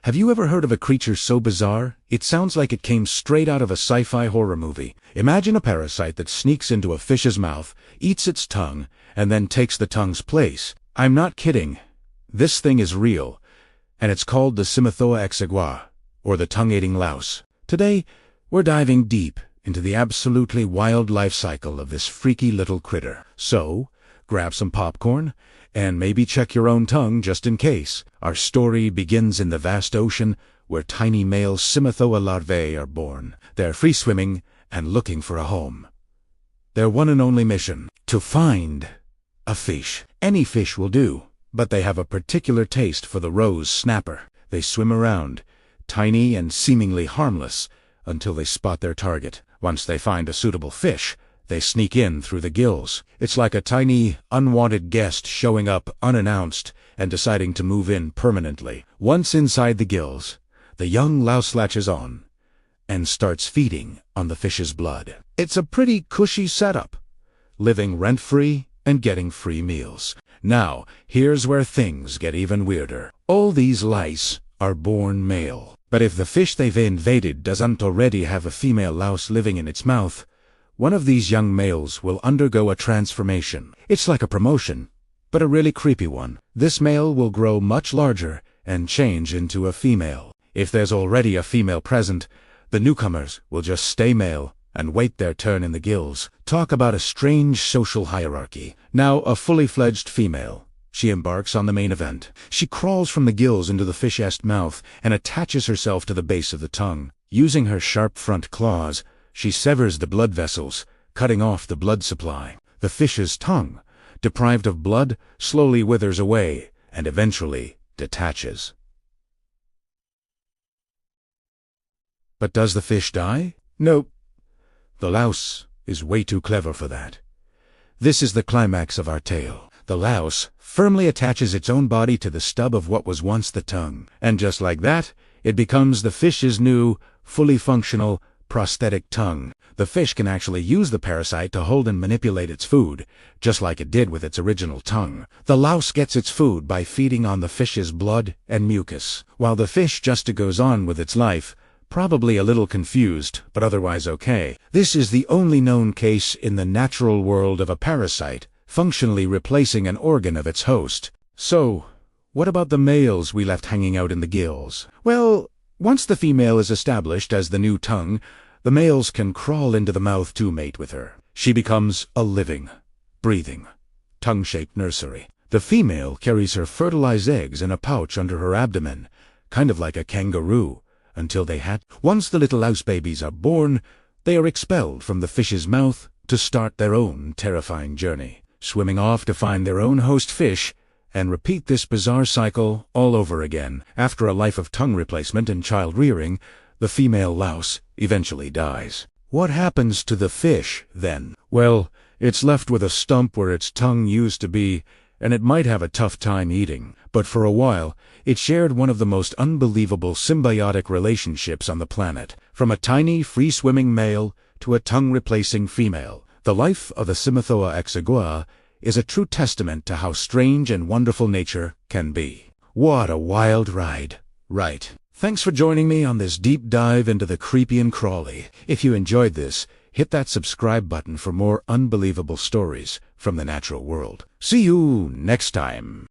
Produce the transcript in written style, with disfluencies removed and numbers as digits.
Have you ever heard of a creature so bizarre? It sounds like it came straight out of a sci-fi horror movie. Imagine a parasite that sneaks into a fish's mouth, eats its tongue, and then takes the tongue's place. I'm not kidding. This thing is real, and it's called the Cymothoa exigua, or the tongue-eating louse. Today, we're diving deep into the absolutely wild life cycle of this freaky little critter. So, grab some popcorn, and maybe check your own tongue just in case. Our story begins in the vast ocean where tiny male Cymothoa larvae are born. They're free-swimming and looking for a home. Their one and only mission: to find a fish. Any fish will do, but they have a particular taste for the rose snapper. They swim around, tiny and seemingly harmless, until they spot their target. Once they find a suitable fish, they sneak in through the gills. It's like a tiny, unwanted guest showing up unannounced and deciding to move in permanently. Once inside the gills, the young louse latches on and starts feeding on the fish's blood. It's a pretty cushy setup, living rent-free and getting free meals. Now, here's where things get even weirder. All these lice are born male, but if the fish they've invaded doesn't already have a female louse living in its mouth, one of these young males will undergo a transformation. It's like a promotion, but a really creepy one. This male will grow much larger and change into a female. If there's already a female present, the newcomers will just stay male and wait their turn in the gills. Talk about a strange social hierarchy. Now, a fully fledged female. She embarks on the main event. She crawls from the gills into the fish's mouth and attaches herself to the base of the tongue. Using her sharp front claws, she severs the blood vessels, cutting off the blood supply. The fish's tongue, deprived of blood, slowly withers away and eventually detaches. But does the fish die? Nope. The louse is way too clever for that. This is the climax of our tale. The louse firmly attaches its own body to the stub of what was once the tongue, and just like that, it becomes the fish's new, fully functional, prosthetic tongue. The fish can actually use the parasite to hold and manipulate its food, just like it did with its original tongue. The louse gets its food by feeding on the fish's blood and mucus, while the fish just goes on with its life, probably a little confused, but otherwise okay. This is the only known case in the natural world of a parasite functionally replacing an organ of its host. So, what about the males we left hanging out in the gills? Well, once the female is established as the new tongue, the males can crawl into the mouth to mate with her. She becomes a living, breathing, tongue-shaped nursery. The female carries her fertilized eggs in a pouch under her abdomen, kind of like a kangaroo, until they hatch. Once the little louse babies are born, they are expelled from the fish's mouth to start their own terrifying journey, swimming off to find their own host fish, and repeat this bizarre cycle all over again. After a life of tongue replacement and child rearing, the female louse eventually dies. What happens to the fish, then? Well, it's left with a stump where its tongue used to be, and it might have a tough time eating. But for a while, it shared one of the most unbelievable symbiotic relationships on the planet. From a tiny, free-swimming male to a tongue-replacing female, the life of the Cymothoa exigua is a true testament to how strange and wonderful nature can be. What a wild ride, right? Thanks for joining me on this deep dive into the creepy and crawly. If you enjoyed this, hit that subscribe button for more unbelievable stories from the natural world. See you next time.